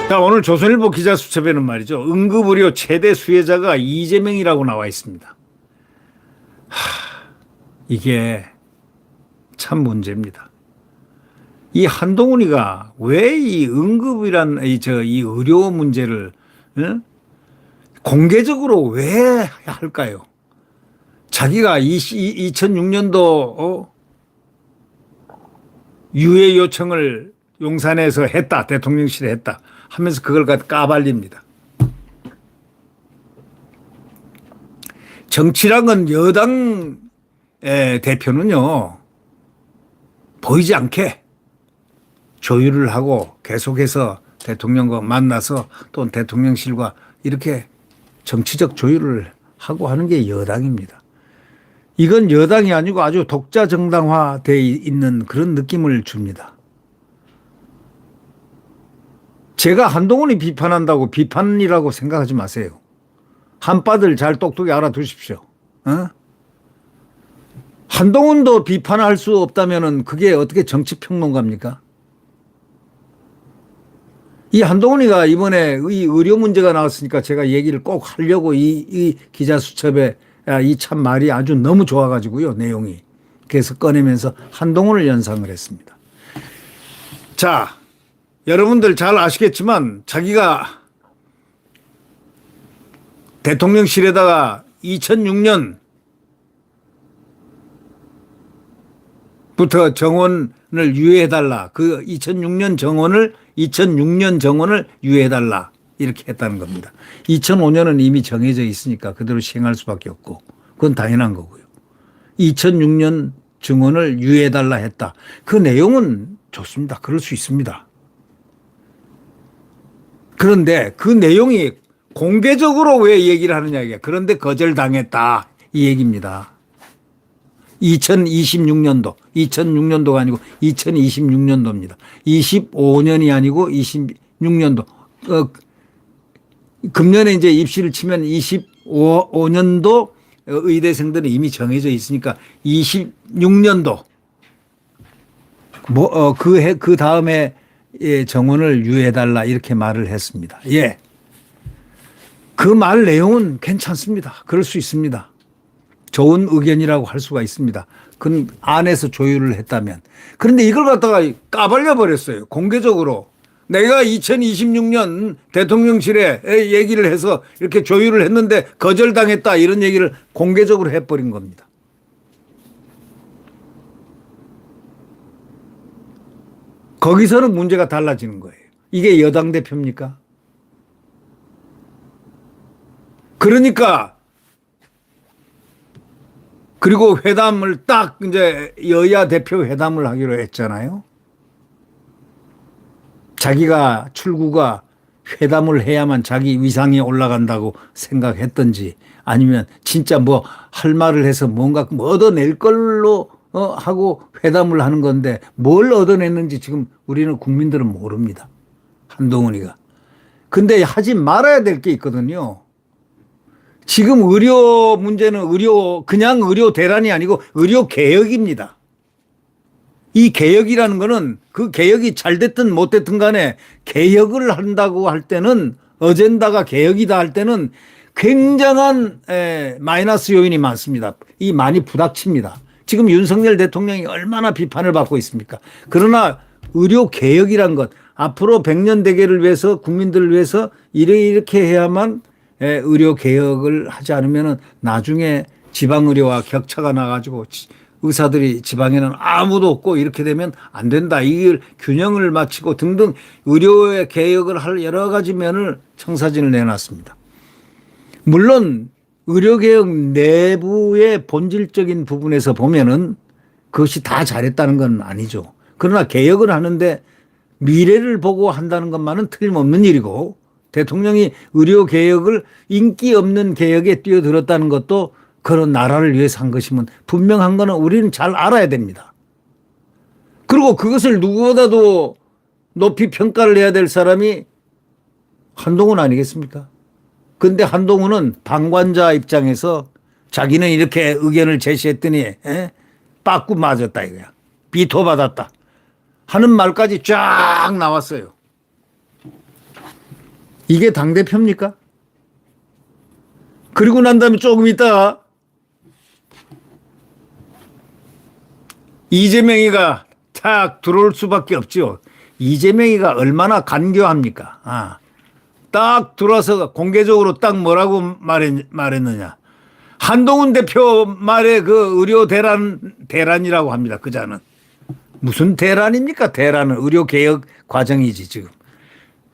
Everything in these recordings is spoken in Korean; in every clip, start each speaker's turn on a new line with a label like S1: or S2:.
S1: 자, 오늘 조선일보 기자수첩에는 말이죠. 응급의료 최대 수혜자가 이재명이라고 나와 있습니다. 이게 참 문제입니다. 이 한동훈이가 왜 이 응급이란 이 의료 문제를 공개적으로 왜 할까요? 자기가 2006년도 유해 요청을 용산에서 했다, 대통령실에 했다 하면서 그걸 까발립니다. 정치란 건 여당 대표는요, 보이지 않게 조율을 하고 계속해서 대통령과 만나서 또 대통령실과 이렇게 정치적 조율을 하고 하는 게 여당입니다. 이건 여당이 아니고 아주 독자 정당화되어 있는 그런 느낌을 줍니다. 제가 한동훈이 비판한다고 비판이라고 생각하지 마세요. 한빠들 잘 똑똑히 알아두십시오. 한동훈도 비판할 수 없다면 그게 어떻게 정치평론가입니까? 이 한동훈이가 이번에 이 의료 문제가 나왔으니까 제가 얘기를 꼭 하려고 이 기자수첩에 이 참 말이 아주 너무 좋아가지고요, 내용이. 그래서 꺼내면서 한동훈을 연상을 했습니다. 자, 여러분들 잘 아시겠지만 자기가 대통령실에다가 2006년부터 정원을 유예해달라. 그 2006년 정원을 유예해달라. 이렇게 했다는 겁니다. 2005년은 이미 정해져 있으니까 그대로 시행할 수밖에 없고 그건 당연한 거고요. 2006년 정원을 유예해달라 했다. 그 내용은 좋습니다. 그럴 수 있습니다. 그런데 그 내용이 공개적으로 왜 얘기를 하느냐 이게. 그런데 거절당했다 이 얘기입니다. 2026년도가 아니고 2026년도입니다. 25년이 아니고 26년도. 금년에 이제 입시를 치면 25년도 의대생들은 이미 정해져 있으니까 26년도 그 다음에 정원을 유예해달라 이렇게 말을 했습니다. 예. 그 말 내용은 괜찮습니다. 그럴 수 있습니다. 좋은 의견이라고 할 수가 있습니다. 그건 안에서 조율을 했다면. 그런데 이걸 갖다가 까발려 버렸어요. 공개적으로. 내가 2026년 대통령실에 얘기를 해서 이렇게 조율을 했는데 거절당했다 이런 얘기를 공개적으로 해버린 겁니다. 거기서는 문제가 달라지는 거예요. 이게 여당 대표입니까? 그러니까 그리고 회담을 딱 이제 여야 대표 회담을 하기로 했잖아요. 자기가 출구가 회담을 해야만 자기 위상이 올라간다고 생각했던지 아니면 진짜 뭐 할 말을 해서 뭔가 얻어낼 걸로 하고 회담을 하는 건데 뭘 얻어냈는지 지금 우리는 국민들은 모릅니다. 한동훈이가. 근데 하지 말아야 될 게 있거든요. 지금 의료 문제는 그냥 의료 대란이 아니고 의료 개혁입니다. 이 개혁이라는 거는 그 개혁이 잘 됐든 못 됐든 간에 개혁을 한다고 할 때는 어젠다가 개혁이다 할 때는 굉장한 마이너스 요인이 많습니다. 이 많이 부닥칩니다. 지금 윤석열 대통령이 얼마나 비판을 받고 있습니까? 그러나 의료 개혁이란 것 앞으로 100년 대계를 위해서 국민들을 위해서 이렇게 해야만 의료 개혁을 하지 않으면 나중에 지방의료와 격차가 나가지고 의사들이 지방에는 아무도 없고 이렇게 되면 안 된다. 이걸 균형을 맞추고 등등 의료의 개혁을 할 여러 가지 면을 청사진을 내놨습니다. 물론 의료개혁 내부의 본질적인 부분에서 보면은 그것이 다 잘했다는 건 아니죠. 그러나 개혁을 하는데 미래를 보고 한다는 것만은 틀림없는 일이고 대통령이 의료개혁을 인기 없는 개혁에 뛰어들었다는 것도 그런 나라를 위해서 한 것이면 분명한 거는 우리는 잘 알아야 됩니다. 그리고 그것을 누구보다도 높이 평가를 해야 될 사람이 한동훈 아니겠습니까? 그런데 한동훈은 방관자 입장에서 자기는 이렇게 의견을 제시했더니 빠꾸 맞았다 이거야. 비토받았다 하는 말까지 쫙 나왔어요. 이게 당대표입니까? 그리고 난 다음에 조금 있다가 이재명이가 탁 들어올 수밖에 없죠. 이재명이가 얼마나 간교합니까? 딱 들어와서 공개적으로 딱 뭐라고 말했느냐. 한동훈 대표 말에 그 의료 대란이라고 합니다. 그자는. 무슨 대란입니까? 대란은 의료개혁 과정이지 지금.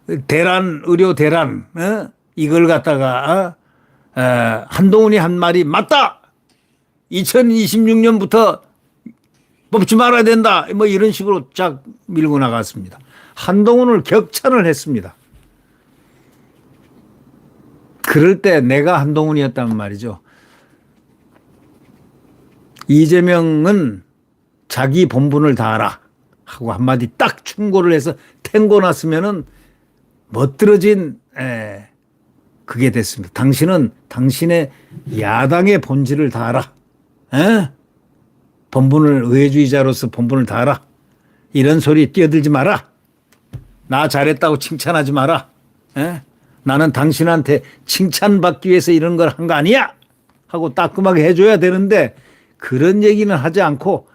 S1: 의료 대란 이걸 갖다가 한동훈이 한 말이 맞다. 2026년부터 뽑지 말아야 된다. 뭐 이런 식으로 쫙 밀고 나갔습니다. 한동훈을 격찬을 했습니다. 그럴 때 내가 한동훈이었다면 말이죠. 이재명은 자기 본분을 다하라 하고 한마디 딱 충고를 해서 탱고 났으면은 멋들어진 그게 됐습니다. 당신은 당신의 야당의 본질을 다하라. 본분을 의회주의자로서 본분을 다하라. 이런 소리 뛰어들지 마라. 나 잘했다고 칭찬하지 마라. 나는 당신한테 칭찬받기 위해서 이런 걸 한 거 아니야 하고 따끔하게 해줘야 되는데 그런 얘기는 하지 않고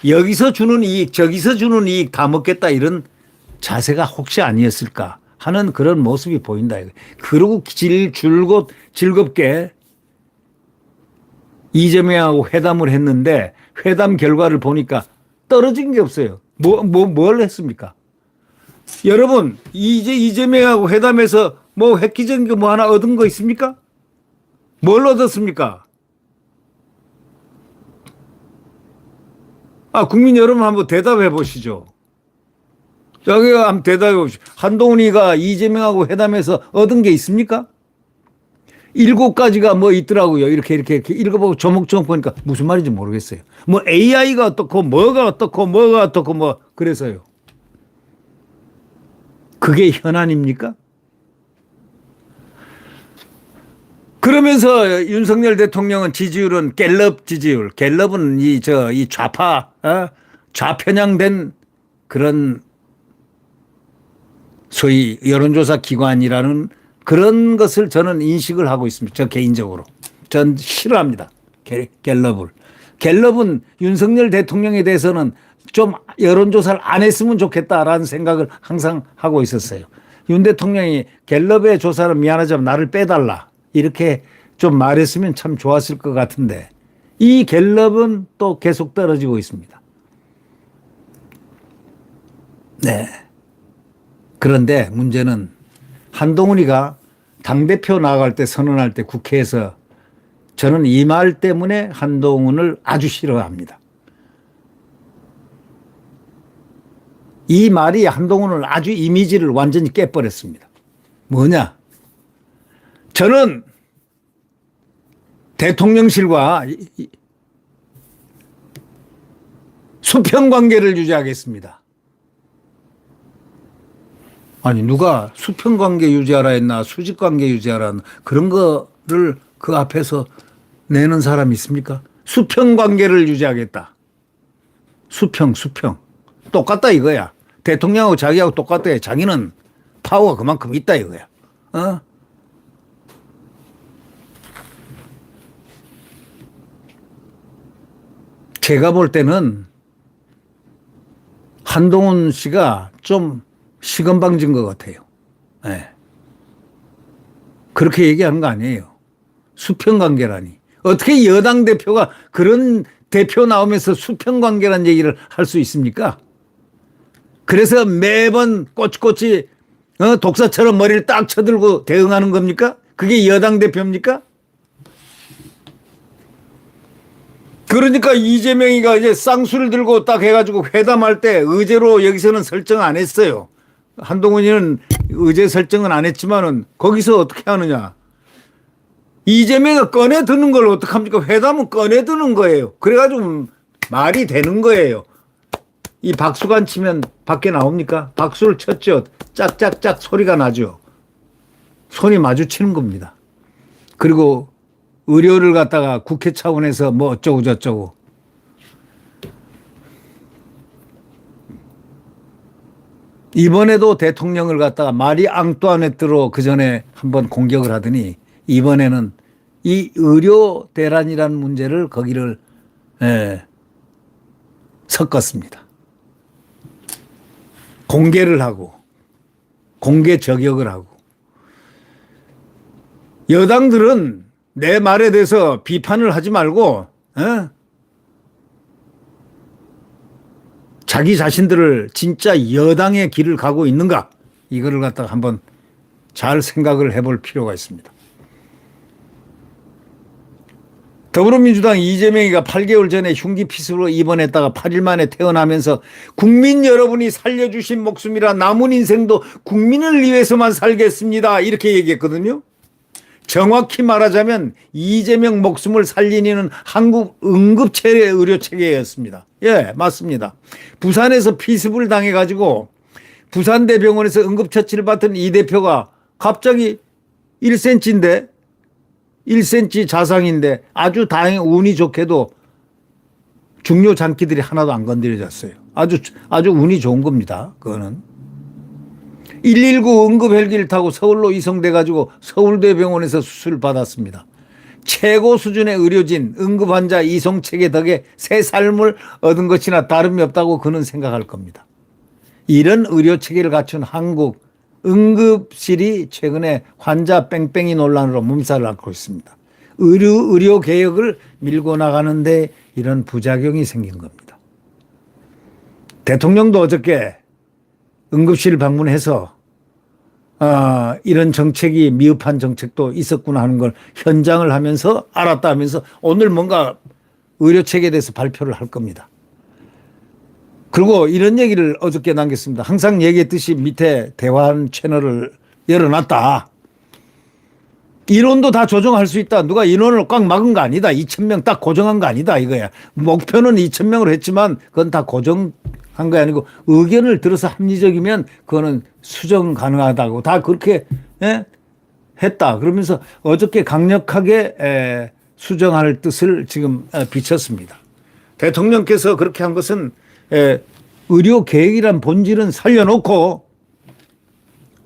S1: 여기서 주는 이익 저기서 주는 이익 다 먹겠다 이런 자세가 혹시 아니었을까 하는 그런 모습이 보인다. 그러고 줄곧 즐겁게 이재명하고 회담을 했는데 회담 결과를 보니까 떨어진 게 없어요. 뭘 했습니까? 여러분, 이재명하고 회담해서 뭐 획기적인 거 뭐 하나 얻은 거 있습니까? 뭘 얻었습니까? 국민 여러분 한번 대답해 보시죠. 여기 한번 대답해 보시죠. 한동훈이가 이재명하고 회담해서 얻은 게 있습니까? 7가지가 뭐 있더라고요. 이렇게 읽어보고 조목조목 보니까 무슨 말인지 모르겠어요. 뭐 AI가 어떻고 뭐가 어떻고 뭐 그래서요. 그게 현안입니까? 그러면서 윤석열 대통령은 지지율은 갤럽 지지율. 갤럽은 이 좌파, 좌편향된 그런 소위 여론조사 기관이라는 그런 것을 저는 인식을 하고 있습니다. 저 개인적으로. 전 싫어합니다. 갤럽을. 갤럽은 윤석열 대통령에 대해서는 좀 여론조사를 안 했으면 좋겠다라는 생각을 항상 하고 있었어요. 윤 대통령이 갤럽의 조사는 미안하지만 나를 빼달라. 이렇게 좀 말했으면 참 좋았을 것 같은데 이 갤럽은 또 계속 떨어지고 있습니다. 네. 그런데 문제는 한동훈이가 당대표 나갈 때 선언할 때 국회에서 저는 이 말 때문에 한동훈을 아주 싫어합니다. 이 말이 한동훈을 아주 이미지를 완전히 깨버렸습니다. 뭐냐? 저는 대통령실과 수평 관계를 유지하겠습니다. 아니 누가 수평 관계 유지하라 했나 수직 관계 유지하라 했나 그런 거를 그 앞에서 내는 사람이 있습니까? 수평 관계를 유지하겠다. 수평. 똑같다 이거야. 대통령하고 자기하고 똑같다. 자기는 파워가 그만큼 있다 이거야. 제가 볼 때는 한동훈 씨가 좀 시건방진 것 같아요. 네. 그렇게 얘기하는 거 아니에요. 수평관계라니. 어떻게 여당 대표가 그런 대표 나오면서 수평관계라는 얘기를 할 수 있습니까? 그래서 매번 꼬치꼬치 독사처럼 머리를 딱 쳐들고 대응하는 겁니까? 그게 여당 대표입니까? 그러니까 이재명이가 이제 쌍수를 들고 딱 해가지고 회담할 때 의제로 여기서는 설정 안 했어요. 한동훈이는 의제 설정은 안 했지만은 거기서 어떻게 하느냐. 이재명이 꺼내 드는 걸 어떡합니까? 회담은 꺼내 드는 거예요. 그래가지고 말이 되는 거예요. 이 박수관 치면 밖에 나옵니까? 박수를 쳤죠. 짝짝짝 소리가 나죠. 손이 마주치는 겁니다. 그리고 의료를 갖다가 국회 차원에서 뭐 어쩌고 저쩌고. 이번에도 대통령을 갖다가 마리 앙뚜아네트로 그 전에 한번 공격을 하더니 이번에는 이 의료 대란이라는 문제를 거기를 섞었습니다. 공개를 하고 공개 저격을 하고 여당들은 내 말에 대해서 비판을 하지 말고 자기 자신들을 진짜 여당의 길을 가고 있는가 이거를 갖다가 한번 잘 생각을 해볼 필요가 있습니다. 더불어민주당 이재명이가 8개월 전에 흉기 피습으로 입원했다가 8일 만에 퇴원하면서 국민 여러분이 살려주신 목숨이라 남은 인생도 국민을 위해서만 살겠습니다. 이렇게 얘기했거든요. 정확히 말하자면 이재명 목숨을 살리는 한국 응급체계 의료체계였습니다. 예, 맞습니다. 부산에서 피습을 당해가지고 부산대병원에서 응급처치를 받던 이 대표가 갑자기 1cm인데 1cm 자상인데 아주 다행히 운이 좋게도 중요 장기들이 하나도 안 건드려졌어요. 아주 운이 좋은 겁니다. 그거는. 119 응급 헬기를 타고 서울로 이송돼 가지고 서울대병원에서 수술을 받았습니다. 최고 수준의 의료진, 응급 환자 이송 체계 덕에 새 삶을 얻은 것이나 다름이 없다고 그는 생각할 겁니다. 이런 의료 체계를 갖춘 한국 응급실이 최근에 환자 뺑뺑이 논란으로 몸살을 앓고 있습니다. 의료 개혁을 밀고 나가는데 이런 부작용이 생긴 겁니다. 대통령도 어저께 응급실 방문해서 이런 정책이 미흡한 정책도 있었구나 하는 걸 현장을 하면서 알았다 하면서 오늘 뭔가 의료체계에 대해서 발표를 할 겁니다. 그리고 이런 얘기를 어저께 남겼습니다. 항상 얘기했듯이 밑에 대화하는 채널을 열어놨다. 인원도 다 조정할 수 있다. 누가 인원을 꽉 막은 거 아니다. 2,000명 딱 고정한 거 아니다 이거야. 목표는 2,000명으로 했지만 그건 다 고정한 거 아니고 의견을 들어서 합리적이면 그거는 수정 가능하다고 다 그렇게 했다. 그러면서 어저께 강력하게 수정할 뜻을 지금 비쳤습니다. 대통령께서 그렇게 한 것은 의료 계획이란 본질은 살려놓고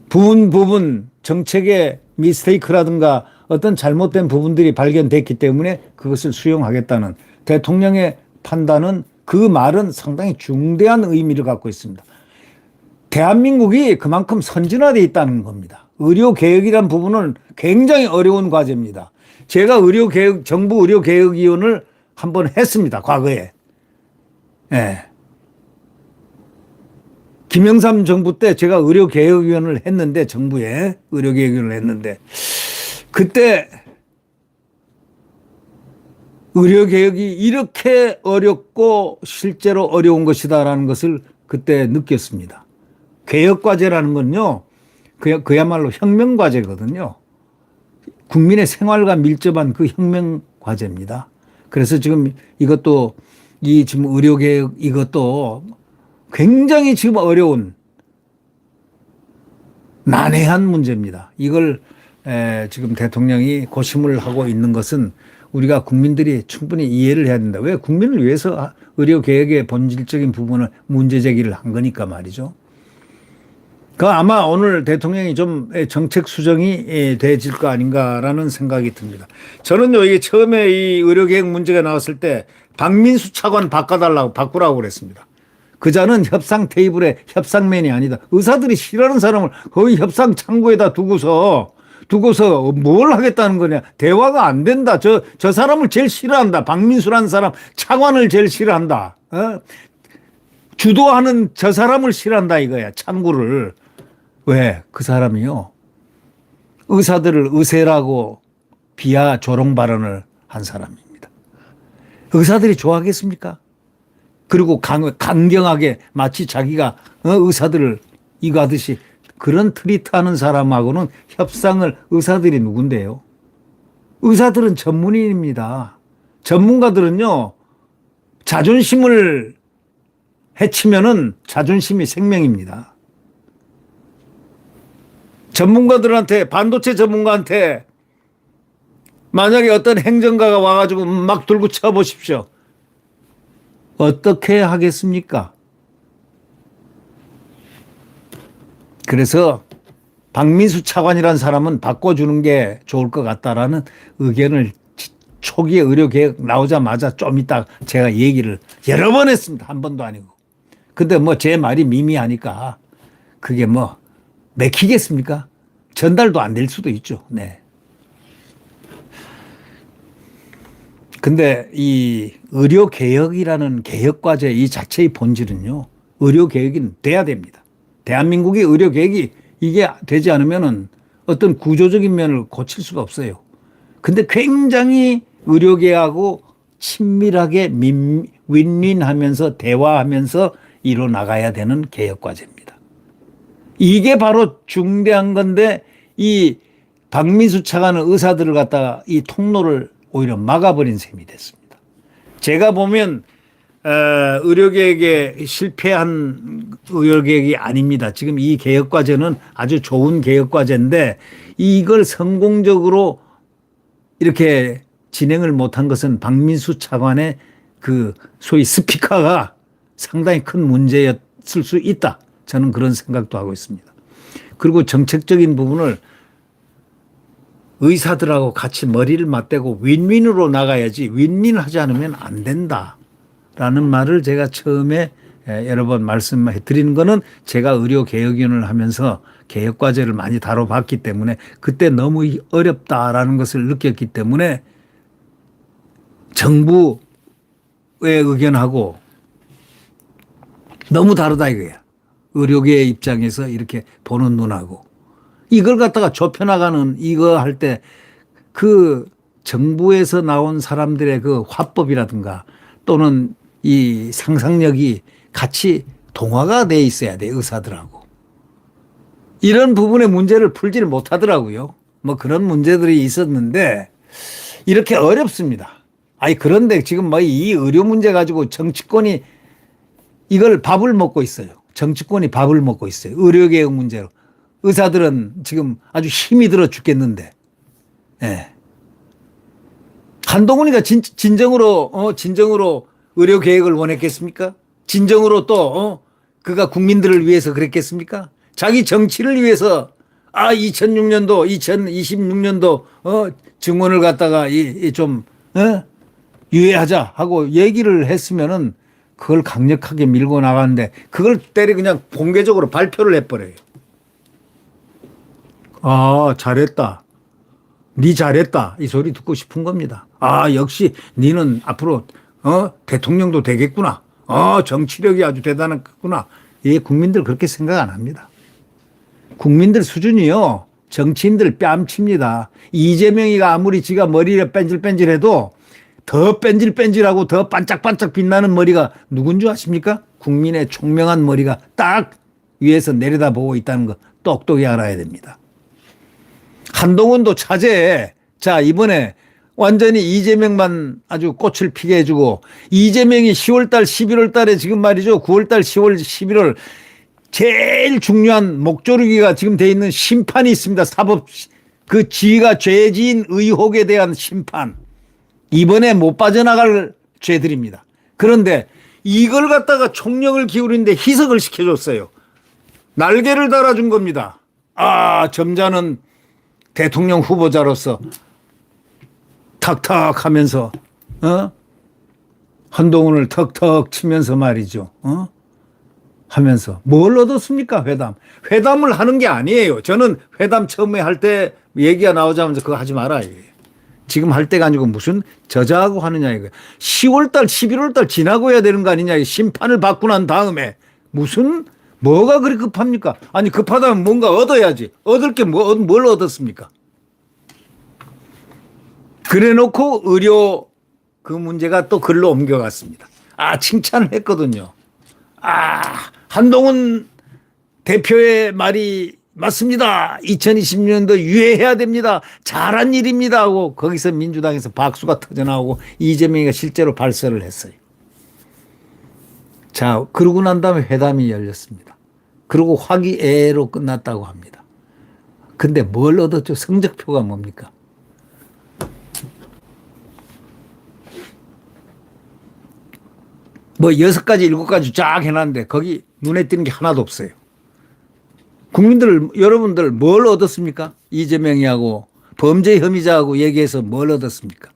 S1: 부분 정책의 미스테이크라든가 어떤 잘못된 부분들이 발견됐기 때문에 그것을 수용하겠다는 대통령의 판단은 그 말은 상당히 중대한 의미를 갖고 있습니다. 대한민국이 그만큼 선진화되어 있다는 겁니다. 의료개혁이란 부분은 굉장히 어려운 과제입니다. 제가 정부 의료개혁위원을 한번 했습니다. 과거에. 예. 김영삼 정부 때 제가 의료개혁위원을 했는데 정부에 의료개혁위원을 했는데 그때 의료개혁이 이렇게 어렵고 실제로 어려운 것이다라는 것을 그때 느꼈습니다. 개혁과제라는 건요. 그야말로 혁명과제거든요. 국민의 생활과 밀접한 그 혁명과제입니다. 그래서 지금 이것도 지금 의료개혁 이것도 굉장히 지금 어려운 난해한 문제입니다. 이걸 지금 대통령이 고심을 하고 있는 것은 우리가 국민들이 충분히 이해를 해야 된다. 왜? 국민을 위해서 의료개혁의 본질적인 부분을 문제 제기를 한 거니까 말이죠. 아마 오늘 대통령이 좀 정책 수정이 돼질 거 아닌가라는 생각이 듭니다. 저는요, 이게 처음에 이 의료개혁 문제가 나왔을 때 박민수 차관 바꾸라고 그랬습니다. 그자는 협상 테이블에 협상맨이 아니다. 의사들이 싫어하는 사람을 거의 협상 창구에다 두고서 뭘 하겠다는 거냐. 대화가 안 된다. 저 사람을 제일 싫어한다. 박민수라는 사람 차관을 제일 싫어한다. 주도하는 저 사람을 싫어한다 이거야. 창구를. 왜? 그 사람이요. 의사들을 의세라고 비하 조롱 발언을 한 사람입니다. 의사들이 좋아하겠습니까? 그리고 강경하게 마치 자기가 의사들을 이거 하듯이 그런 트리트하는 사람하고는 협상을 의사들이 누군데요? 의사들은 전문인입니다. 전문가들은요. 자존심을 해치면은 자존심이 생명입니다. 전문가들한테 반도체 전문가한테 만약에 어떤 행정가가 와가지고 막 들고 쳐보십시오. 어떻게 하겠습니까? 그래서 박민수 차관이라는 사람은 바꿔주는 게 좋을 것 같다라는 의견을 초기에 의료개혁 나오자마자 좀 이따 제가 얘기를 여러 번 했습니다. 한 번도 아니고. 근데 뭐 제 말이 미미하니까 그게 뭐 맥히겠습니까? 전달도 안 될 수도 있죠. 네. 근데 이 의료개혁이라는 개혁과제 이 자체의 본질은요, 의료개혁이 돼야 됩니다. 대한민국의 의료개혁이 이게 되지 않으면은 어떤 구조적인 면을 고칠 수가 없어요. 근데 굉장히 의료계하고 친밀하게 윈윈하면서 대화하면서 이뤄 나가야 되는 개혁과제입니다. 이게 바로 중대한 건데 이 박민수 차관은 의사들을 갖다가 이 통로를 오히려 막아버린 셈이 됐습니다. 제가 보면 의료개혁에 실패한 의료개혁이 아닙니다. 지금 이 개혁과제는 아주 좋은 개혁과제인데 이걸 성공적으로 이렇게 진행을 못한 것은 박민수 차관의 그 소위 스피커가 상당히 큰 문제였을 수 있다. 저는 그런 생각도 하고 있습니다. 그리고 정책적인 부분을 의사들하고 같이 머리를 맞대고 윈윈으로 나가야지 윈윈하지 않으면 안 된다라는 말을 제가 처음에 여러 번 말씀해 드리는 거는 제가 의료개혁위원을 하면서 개혁과제를 많이 다뤄봤기 때문에 그때 너무 어렵다라는 것을 느꼈기 때문에 정부의 의견하고 너무 다르다 이거야. 의료계의 입장에서 이렇게 보는 눈하고. 이걸 갖다가 좁혀나가는 이거 할 때 그 정부에서 나온 사람들의 그 화법이라든가 또는 이 상상력이 같이 동화가 돼 있어야 돼, 의사들하고. 이런 부분의 문제를 풀지를 못하더라고요. 뭐 그런 문제들이 있었는데 이렇게 어렵습니다. 아니, 그런데 지금 뭐 이 의료 문제 가지고 정치권이 이걸 밥을 먹고 있어요. 정치권이 밥을 먹고 있어요. 의료개혁 문제로. 의사들은 지금 아주 힘이 들어 죽겠는데. 예. 한동훈이가 진정으로 의료개혁을 원했겠습니까? 진정으로 또, 그가 국민들을 위해서 그랬겠습니까? 자기 정치를 위해서, 2006년도, 2026년도, 증원을 갖다가 유예하자 하고 얘기를 했으면은 그걸 강력하게 밀고 나가는데 그걸 때려 그냥 공개적으로 발표를 해버려요. 잘했다. 니 잘했다. 이 소리 듣고 싶은 겁니다. 역시 니는 앞으로 대통령도 되겠구나. 정치력이 아주 대단하구나. 예, 국민들 그렇게 생각 안 합니다. 국민들 수준이요. 정치인들 뺨칩니다. 이재명이가 아무리 지가 머리를 뺀질뺀질해도 더 뺀질뺀질하고 더 반짝반짝 빛나는 머리가 누군 줄 아십니까? 국민의 총명한 머리가 딱 위에서 내려다보고 있다는 거 똑똑히 알아야 됩니다. 한동훈도 차제에 이번에 완전히 이재명만 아주 꽃을 피게 해주고 이재명이 10월달 11월달에 지금 말이죠. 9월달 10월 11월 제일 중요한 목조르기가 지금 돼 있는 심판이 있습니다. 사법 그 지가 죄지은 의혹에 대한 심판. 이번에 못 빠져나갈 죄들입니다. 그런데 이걸 갖다가 총력을 기울이는데 희석을 시켜줬어요. 날개를 달아준 겁니다. 점잖은 대통령 후보자로서 탁탁 하면서, 한동훈을 턱턱 치면서 말이죠. 하면서. 뭘 얻었습니까, 회담? 회담을 하는 게 아니에요. 저는 회담 처음에 할 때 얘기가 나오자면서 그거 하지 마라. 지금 할 때가 아니고 무슨 저자하고 하느냐 이거. 10월달, 11월달 지나고 해야 되는 거 아니냐. 심판을 받고 난 다음에 무슨 뭐가 그리 급합니까? 아니 급하다면 뭔가 얻어야지. 얻을 게 뭘 얻었습니까? 그래놓고 의료 그 문제가 또 글로 옮겨갔습니다. 칭찬을 했거든요. 한동훈 대표의 말이 맞습니다. 2026년도 유예해야 됩니다. 잘한 일입니다 하고 거기서 민주당에서 박수가 터져나오고 이재명이가 실제로 발설을 했어요. 그러고 난 다음에 회담이 열렸습니다. 그리고 화기애애로 끝났다고 합니다. 근데 뭘 얻었죠? 성적표가 뭡니까? 뭐 6가지 7가지 쫙 해놨는데 거기 눈에 띄는 게 하나도 없어요. 국민들 여러분들 뭘 얻었습니까? 이재명이하고 범죄 혐의자하고 얘기해서 뭘 얻었습니까?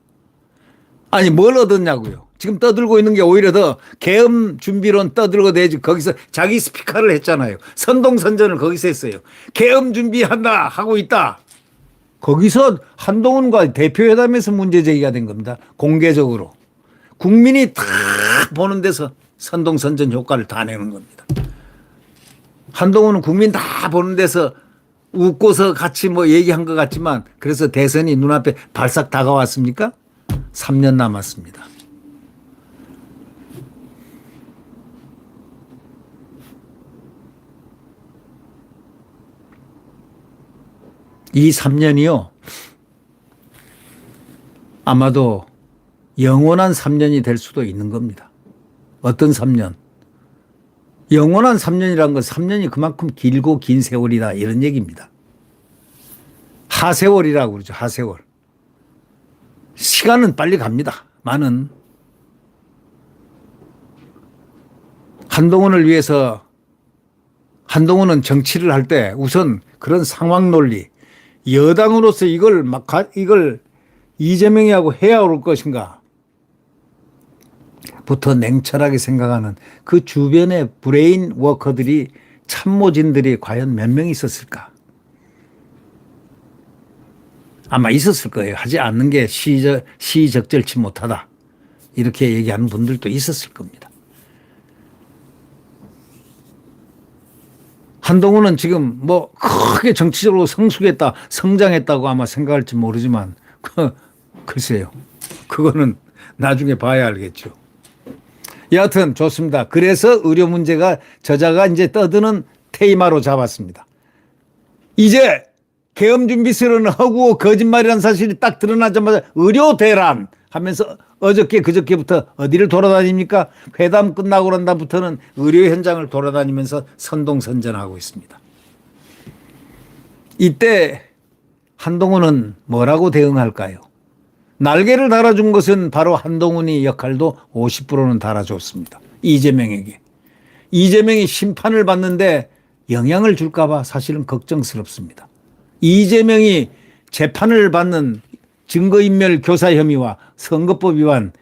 S1: 아니 뭘 얻었냐고요. 지금 떠들고 있는 게 오히려 더 계엄 준비론 떠들고 내지 거기서 자기 스피커를 했잖아요. 선동선전을 거기서 했어요. 계엄 준비한다 하고 있다. 거기서 한동훈과 대표회담에서 문제 제기가 된 겁니다. 공개적으로. 국민이 다 보는 데서 선동선전 효과를 다 내는 겁니다. 한동훈은 국민 다 보는 데서 웃고서 같이 뭐 얘기한 것 같지만 그래서 대선이 눈앞에 발싹 다가왔습니까? 3년 남았습니다. 이 3년이요. 아마도 영원한 3년이 될 수도 있는 겁니다. 어떤 3년? 영원한 3년이란 건 3년이 그만큼 길고 긴 세월이다 이런 얘기입니다. 하세월이라고 그러죠. 하세월. 시간은 빨리 갑니다. 많은 한동훈을 위해서 한동훈은 정치를 할 때 우선 그런 상황 논리 여당으로서 이걸 이재명이하고 해야 올 것인가 부터 냉철하게 생각하는 그 주변의 브레인 워커들이 참모진들이 과연 몇 명 있었을까? 아마 있었을 거예요. 하지 않는 게 시적절치 못하다. 이렇게 얘기하는 분들도 있었을 겁니다. 한동훈은 지금 뭐 크게 정치적으로 성숙했다, 성장했다고 아마 생각할지 모르지만 글쎄요. 그거는 나중에 봐야 알겠죠. 여하튼 좋습니다. 그래서 의료 문제가 저자가 이제 떠드는 테이마로 잡았습니다. 이제 계엄 준비설은 하고 거짓말이라는 사실이 딱 드러나자마자 의료 대란 하면서 어저께 그저께부터 어디를 돌아다닙니까? 회담 끝나고 난 다음부터는 의료 현장을 돌아다니면서 선동선전하고 있습니다. 이때 한동훈은 뭐라고 대응할까요? 날개를 달아준 것은 바로 한동훈이 역할도 50%는 달아줬습니다. 이재명에게. 이재명이 심판을 받는데 영향을 줄까 봐 사실은 걱정스럽습니다. 이재명이 재판을 받는 증거인멸 교사 혐의와 선거법 위반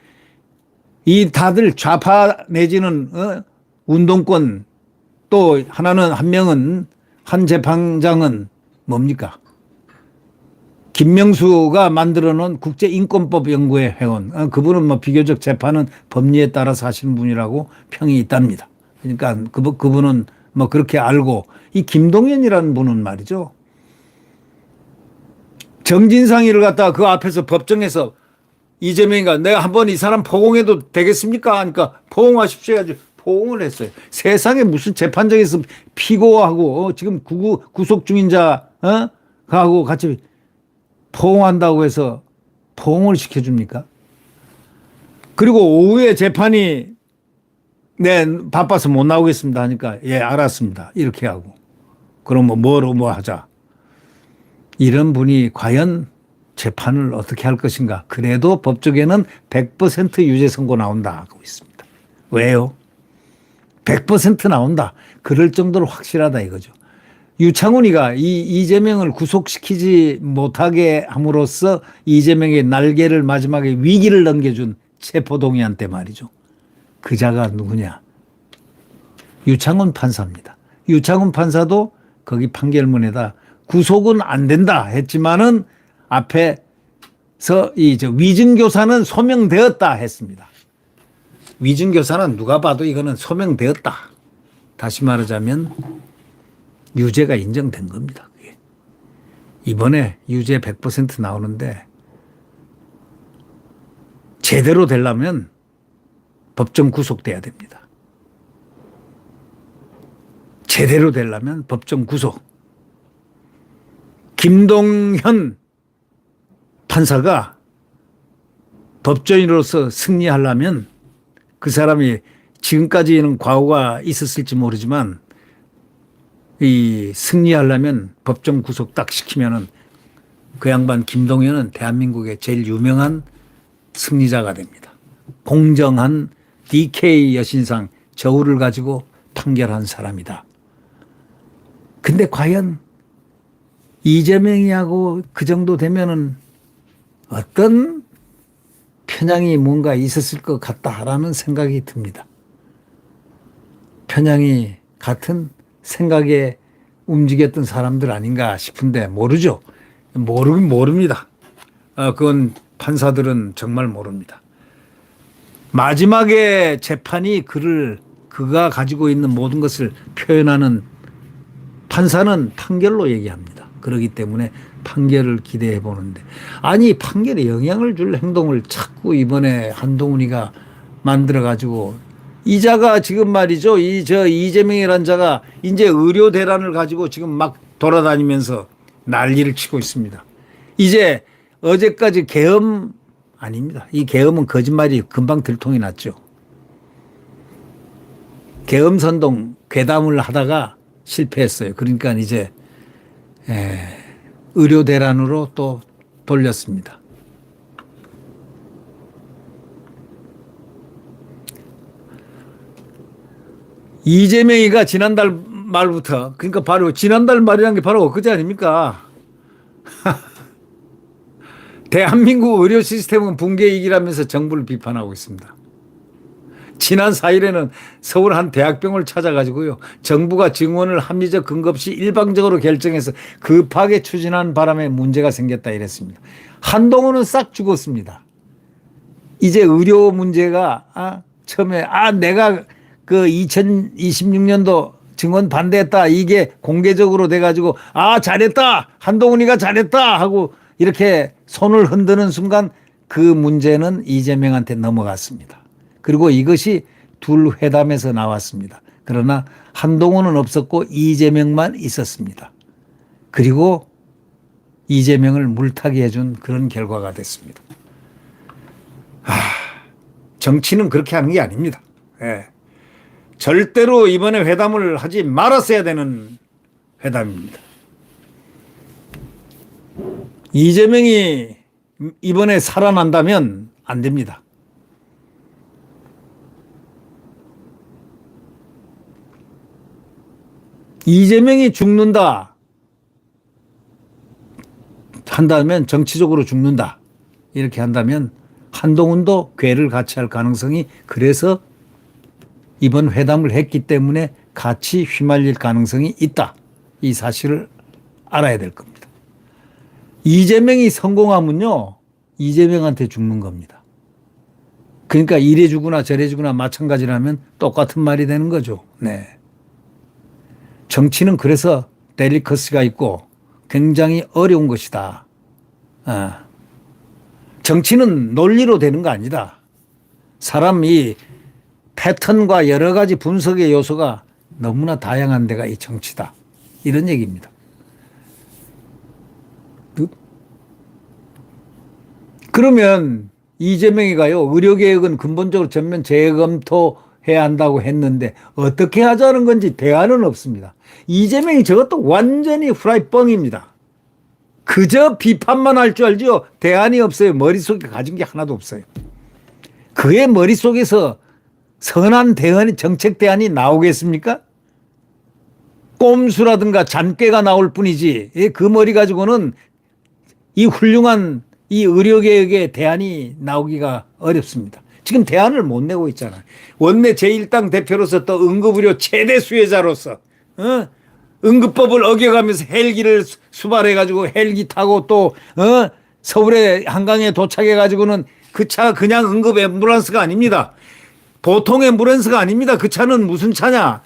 S1: 이 다들 좌파 내지는 운동권 또 하나는 한 명은 한 재판장은 뭡니까? 김명수가 만들어 놓은 국제인권법 연구회 회원. 그분은 뭐 비교적 재판은 법리에 따라서 하시는 분이라고 평이 있답니다. 그러니까 그분은 뭐 그렇게 알고 이 김동연이라는 분은 말이죠. 정진상이를 갖다가 그 앞에서 법정에서 이재명이가 내가 한번 이 사람 포공해도 되겠습니까? 하니까 포공하십시오 해가지고 포공을 했어요. 세상에 무슨 재판장에서 피고하고 지금 구속 중인 자하고 같이 포옹한다고 해서 포옹을 시켜줍니까? 그리고 오후에 재판이 네 바빠서 못 나오겠습니다 하니까 예 알았습니다 이렇게 하고 그럼 뭐로 뭐 하자 이런 분이 과연 재판을 어떻게 할 것인가. 그래도 법조계는 100% 유죄 선고 나온다 하고 있습니다. 왜요? 100% 나온다. 그럴 정도로 확실하다 이거죠. 유창훈이가 이재명을 구속시키지 못하게 함으로써 이재명의 날개를 마지막에 위기를 넘겨준 체포동의안때 말이죠. 그 자가 누구냐? 유창훈 판사입니다. 유창훈 판사도 거기 판결문에다 구속은 안 된다 했지만은 앞에서 위증교사는 소명되었다 했습니다. 위증교사는 누가 봐도 이거는 소명되었다. 다시 말하자면 유죄가 인정된 겁니다. 그게. 이번에 유죄 100% 나오는데 제대로 되려면 법정 구속돼야 됩니다. 제대로 되려면 법정 구속. 김동현 판사가 법조인으로서 승리하려면 그 사람이 지금까지는 과오가 있었을지 모르지만 이 승리하려면 법정 구속 딱 시키면은 그 양반 김동현은 대한민국의 제일 유명한 승리자가 됩니다. 공정한 DK 여신상 저울을 가지고 판결한 사람이다. 근데 과연 이재명이하고 그 정도 되면은 어떤 편향이 뭔가 있었을 것 같다라는 생각이 듭니다. 편향이 같은 생각에 움직였던 사람들 아닌가 싶은데 모르죠. 모르긴 모릅니다. 그건 판사들은 정말 모릅니다. 마지막에 재판이 그가 가지고 있는 모든 것을 표현하는 판사는 판결로 얘기합니다. 그렇기 때문에 판결을 기대해 보는데, 아니 판결에 영향을 줄 행동을 자꾸 이번에 한동훈이가 만들어 가지고, 이자가 지금 말이죠. 이재명이라는 자가 이제 의료 대란을 가지고 지금 막 돌아다니면서 난리를 치고 있습니다. 이제 어제까지 계엄 아닙니다. 이 계엄은 거짓말이 금방 들통이 났죠. 계엄 선동 괴담을 하다가 실패했어요. 그러니까 이제 의료 대란으로 또 돌렸습니다. 이재명이가 지난달 말부터, 그러니까 바로 지난달 말이라는 게 바로 엊그제 아닙니까? 대한민국 의료 시스템은 붕괴 위기라면서 정부를 비판하고 있습니다. 지난 4일에는 서울 한 대학병원을 찾아가지고요, 정부가 증원을 합리적 근거 없이 일방적으로 결정해서 급하게 추진한 바람에 문제가 생겼다 이랬습니다. 한동훈은 싹 죽었습니다. 이제 의료 문제가 처음에 내가 그 2026년도 증원 반대했다, 이게 공개적으로 돼가지고 잘했다, 한동훈이가 잘했다 하고 이렇게 손을 흔드는 순간 그 문제는 이재명한테 넘어갔습니다. 그리고 이것이 둘 회담에서 나왔습니다. 그러나 한동훈은 없었고 이재명만 있었습니다. 그리고 이재명을 물타기 해준 그런 결과가 됐습니다. 정치는 그렇게 하는 게 아닙니다. 절대로 이번에 회담을 하지 말았어야 되는 회담입니다. 이재명이 이번에 살아난다면 안 됩니다. 이재명이 죽는다 한다면, 정치적으로 죽는다 이렇게 한다면 한동훈도 괴를 같이 할 가능성이, 그래서 이번 회담을 했기 때문에 같이 휘말릴 가능성이 있다, 이 사실을 알아야 될 겁니다. 이재명이 성공하면요, 이재명한테 죽는 겁니다. 그러니까 이래 주거나 저래 주거나 마찬가지라면 똑같은 말이 되는 거죠. 네. 정치는 그래서 델리커스가 있고 굉장히 어려운 것이다. 정치는 논리로 되는 거 아니다. 사람이 패턴과 여러 가지 분석의 요소가 너무나 다양한 데가 이 정치다, 이런 얘기입니다. 그러면 이재명이가요, 의료개혁은 근본적으로 전면 재검토해야 한다고 했는데 어떻게 하자는 건지 대안은 없습니다. 이재명이 저것도 완전히 후라이 뻥입니다. 그저 비판만 할 줄 알지요, 대안이 없어요. 머릿속에 가진 게 하나도 없어요. 그의 머릿속에서 선한 대안이, 정책 대안이 나오겠습니까? 꼼수라든가 잔꾀가 나올 뿐이지, 그 머리 가지고는 이 훌륭한 이 의료개혁의 대안이 나오기가 어렵습니다. 지금 대안을 못 내고 있잖아요. 원내 제1당 대표로서 또 응급의료 최대 수혜자로서 응급법을 어겨가면서 헬기를 수발해가지고 헬기 타고 또 서울의 한강에 도착해가지고는 그 차가 그냥 응급 앰뷸런스가 아닙니다. 보통 앰뷸런스가 아닙니다. 그 차는 무슨 차냐?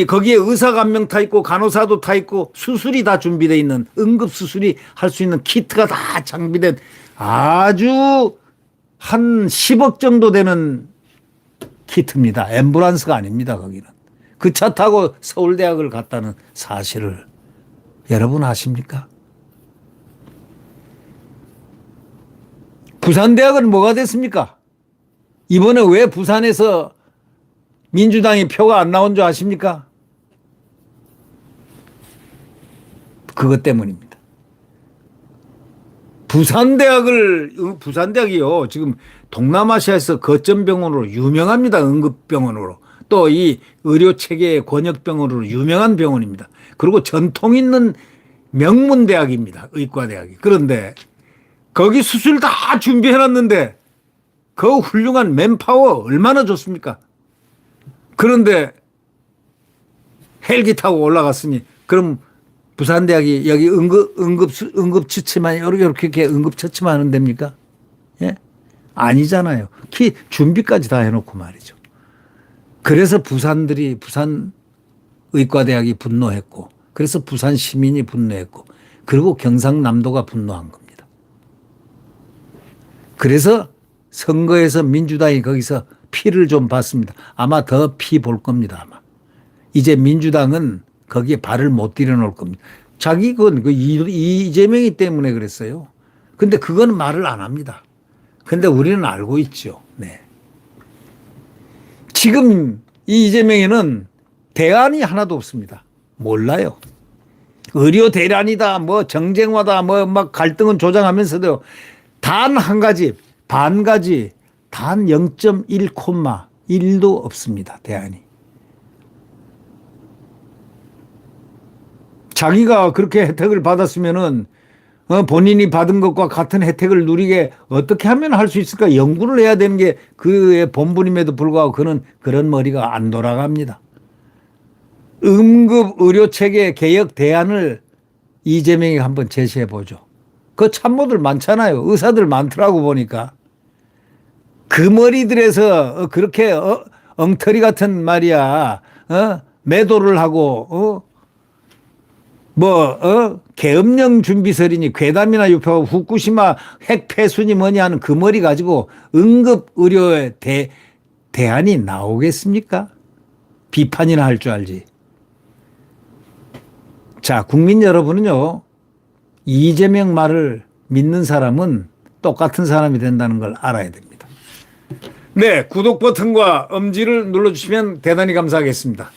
S1: 거기에 의사가 한 명 타 있고 간호사도 타 있고 수술이 다 준비되어 있는, 응급 수술이 할 수 있는 키트가 다 장비된 아주 한 10억 정도 되는 키트입니다. 앰뷸런스가 아닙니다. 거기는. 그 차 타고 서울대학을 갔다는 사실을 여러분 아십니까? 부산대학은 뭐가 됐습니까? 이번에 왜 부산에서 민주당이 표가 안 나온 줄 아십니까? 그것 때문입니다. 부산대학이요. 지금 동남아시아에서 거점병원으로 유명합니다. 응급병원으로. 또 이 의료체계의 권역병원으로 유명한 병원입니다. 그리고 전통 있는 명문대학입니다. 의과대학이. 그런데 거기 수술 다 준비해놨는데 그 훌륭한 맨파워 얼마나 좋습니까? 그런데 헬기 타고 올라갔으니 그럼 부산대학이 여기 응급처치만 이렇게 응급처치만 하는 데입니까? 예? 아니잖아요. 준비까지 다 해놓고 말이죠. 그래서 부산 의과대학이 분노했고, 그래서 부산 시민이 분노했고, 그리고 경상남도가 분노한 겁니다. 그래서 선거에서 민주당이 거기서 피를 좀 봤습니다. 아마 더 피 볼 겁니다. 아마 이제 민주당은 거기에 발을 못 들여놓을 겁니다. 자기 이재명이 때문에 그랬어요. 근데 그건 말을 안 합니다. 근데 우리는 알고 있죠. 네. 지금 이 이재명에는 대안이 하나도 없습니다. 몰라요. 의료 대란이다, 뭐 정쟁화다, 뭐 막 갈등은 조장하면서도 단 한 가지, 단 0.1콤마1도 없습니다. 대안이. 자기가 그렇게 혜택을 받았으면은 본인이 받은 것과 같은 혜택을 누리게 어떻게 하면 할 수 있을까 연구를 해야 되는 게 그의 본분임에도 불구하고 그는 그런 머리가 안 돌아갑니다. 응급의료체계 개혁 대안을 이재명이 한번 제시해 보죠. 그 참모들 많잖아요. 의사들 많더라고 보니까. 그 머리들에서 그렇게 엉터리 같은 말이야. 매도를 하고 계엄령 준비설이니 괴담이나 유포하고 후쿠시마 핵 폐수니 뭐니 하는 그 머리 가지고 응급의료의 대안이 나오겠습니까? 비판이나 할 줄 알지. 자, 국민 여러분은요, 이재명 말을 믿는 사람은 똑같은 사람이 된다는 걸 알아야 됩니다. 네, 구독 버튼과 엄지를 눌러주시면 대단히 감사하겠습니다.